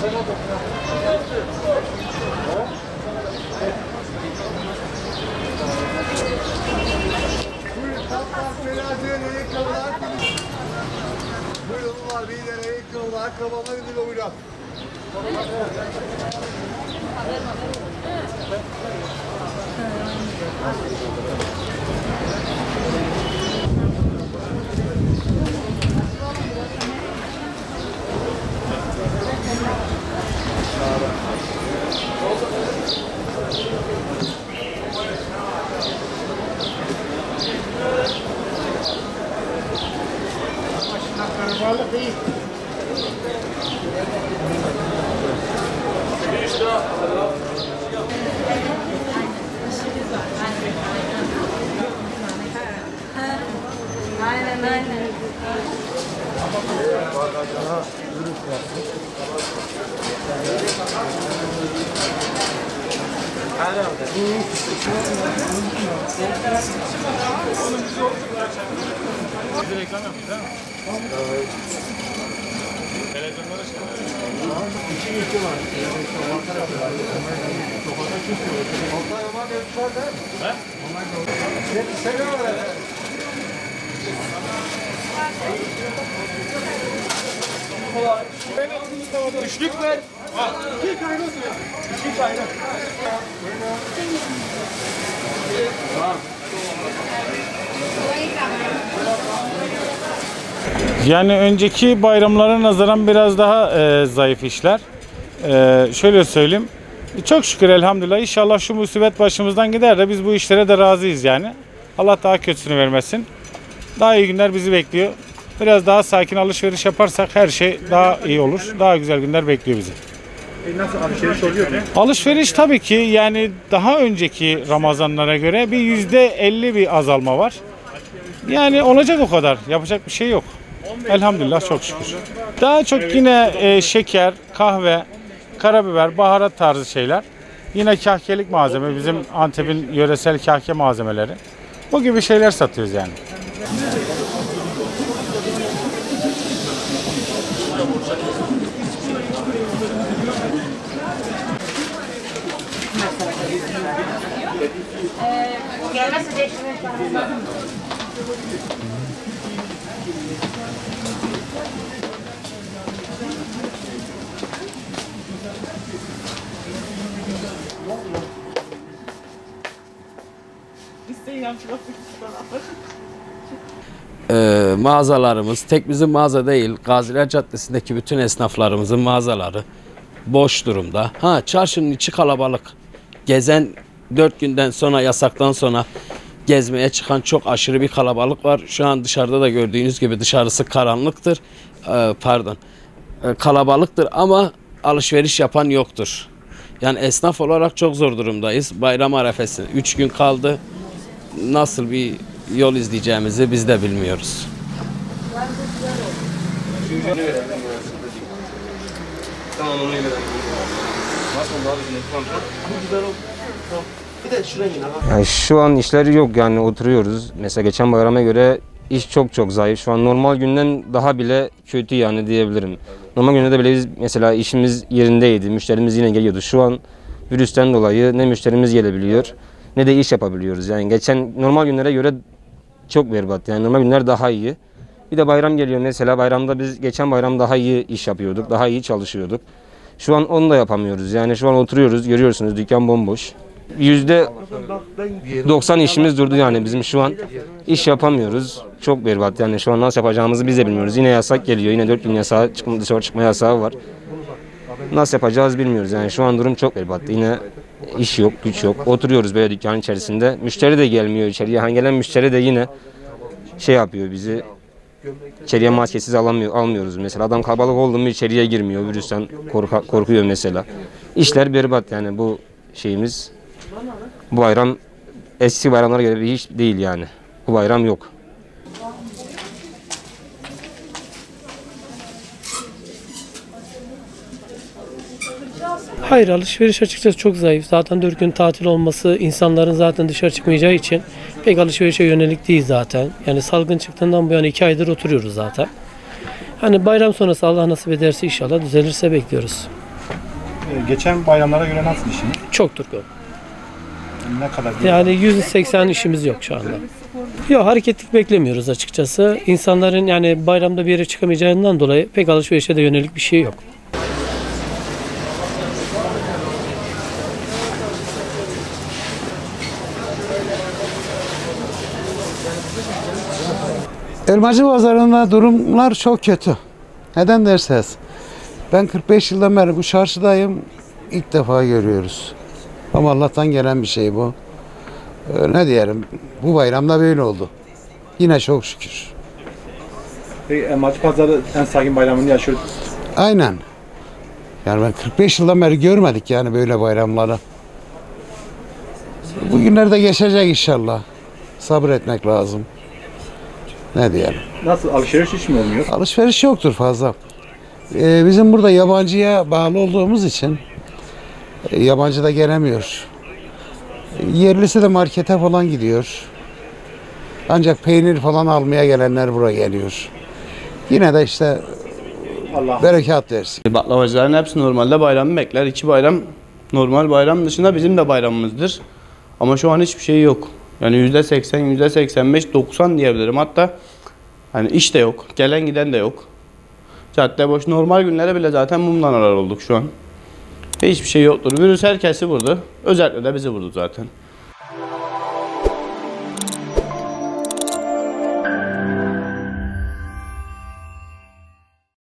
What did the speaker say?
Buyurunlar bir tane ayakkabılar, ayakkabılar bir de buyurun. Karabalık değil. Aynen aynen. Bize reklam yapmış değil mi? Evet. Televizyonlara çıkıyor. İki ülke var. Sokakta çıkıyor. Onlar ama bir var. He? Selam var. Üçlük ver. İki kaynak. İki kaynak. Yani önceki bayramlara nazaran biraz daha zayıf işler. Şöyle söyleyeyim. Çok şükür elhamdülillah. İnşallah şu musibet başımızdan gider de biz bu işlere de razıyız yani. Allah daha kötüsünü vermesin. Daha iyi günler bizi bekliyor. Biraz daha sakin alışveriş yaparsak her şey daha iyi olur. Daha güzel günler bekliyor bizi. Nasıl alışveriş oluyor mu? Alışveriş tabii ki yani daha önceki Ramazanlara göre bir %50 bir azalma var. Yani olacak o kadar. Yapacak bir şey yok. Elhamdülillah çok şükür. Daha çok yine şeker, kahve, karabiber, baharat tarzı şeyler. Yine kahkelik malzeme, bizim Antep'in yöresel kahke malzemeleri. Bu gibi şeyler satıyoruz yani. Gelmezse değiştirmek lazım. Mağazalarımız, tek bizim mağaza değil, Gaziler Caddesi'ndeki bütün esnaflarımızın mağazaları boş durumda. Çarşının içi kalabalık. Gezen 4 günden sonra, yasaktan sonra gezmeye çıkan çok aşırı bir kalabalık var. Şu an dışarıda da gördüğünüz gibi dışarısı karanlıktır. Kalabalıktır ama alışveriş yapan yoktur. Yani esnaf olarak çok zor durumdayız. Bayram arefesi 3 gün kaldı. Nasıl bir yol izleyeceğimizi biz de bilmiyoruz. Yani şu an işler yok yani oturuyoruz. Mesela geçen bayrama göre iş çok zayıf. Şu an normal günden daha bile kötü yani diyebilirim. Normal günde de bile biz mesela işimiz yerindeydi. Müşterimiz yine geliyordu. Şu an virüsten dolayı ne müşterimiz gelebiliyor ne de iş yapabiliyoruz. Yani geçen normal günlere göre çok berbat. Yani normal günler daha iyi. Bir de bayram geliyor mesela. Bayramda biz geçen bayram daha iyi iş yapıyorduk. Daha iyi çalışıyorduk. Şu an onu da yapamıyoruz. Yani şu an oturuyoruz. Görüyorsunuz dükkan bomboş. %90 işimiz durdu yani bizim şu an iş yapamıyoruz. Çok berbat yani şu an nasıl yapacağımızı biz de bilmiyoruz. Yine yasak geliyor. Yine 4 gün yasağı, dışarı çıkma yasağı var. Nasıl yapacağız bilmiyoruz yani şu an durum çok berbat. Yine iş yok, güç yok. Oturuyoruz böyle dükkanın içerisinde. Müşteri de gelmiyor içeriye. Gelen müşteri de yine şey yapıyor bizi. İçeriye maskesiz almıyoruz mesela. Adam kalabalık oldu mu içeriye girmiyor. Virüsten korkuyor mesela. İşler berbat yani bu şeyimiz. Bu bayram eski bayramlara göre bir iş değil yani. Bu bayram yok. Hayır, alışveriş açıkçası çok zayıf. Zaten 4 gün tatil olması insanların zaten dışarı çıkmayacağı için pek alışverişe yönelik değil zaten. Yani salgın çıktığından bu yana 2 aydır oturuyoruz zaten. Hani bayram sonrası Allah nasip ederse inşallah düzelirse bekliyoruz. Geçen bayramlara göre nasıl işiniz? Çok durgun. Ne kadar? Yani %80 işimiz yok şu anda. Yok, hareketlik beklemiyoruz açıkçası. İnsanların yani bayramda bir yere çıkamayacağından dolayı pek alışverişe de yönelik bir şey yok. Elmacı pazarında durumlar çok kötü. Neden derseniz, ben 45 yıldan beri bu çarşıdayım. İlk defa görüyoruz. Ama Allah'tan gelen bir şey bu. Ne diyelim, bu bayramda böyle oldu. Yine çok şükür. Peki Elmacı Pazarı en sakin bayramını yaşıyor. Aynen. Yani ben 45 yıldan beri görmedik yani böyle bayramları. Bugünlerde geçecek inşallah. Sabretmek lazım. Ne diyelim. Nasıl, alışveriş hiç mi olmuyor? Alışveriş yoktur fazla. Bizim burada yabancıya bağlı olduğumuz için yabancı da gelemiyor. Yerlisi de markete falan gidiyor. Ancak peynir falan almaya gelenler buraya geliyor. Yine de işte berekat versin. Baklavacıların hepsi normalde bayramı bekler. 2 bayram normal bayram dışında bizim de bayramımızdır. Ama şu an hiçbir şey yok. Yani %80, %85, 90 diyebilirim. Hatta hani iş de yok. Gelen giden de yok. Cadde boş. Normal günlere bile zaten mumdan arar olduk şu an. Hiçbir şey yoktur. Virüs herkesi vurdu. Özellikle de bizi vurdu zaten.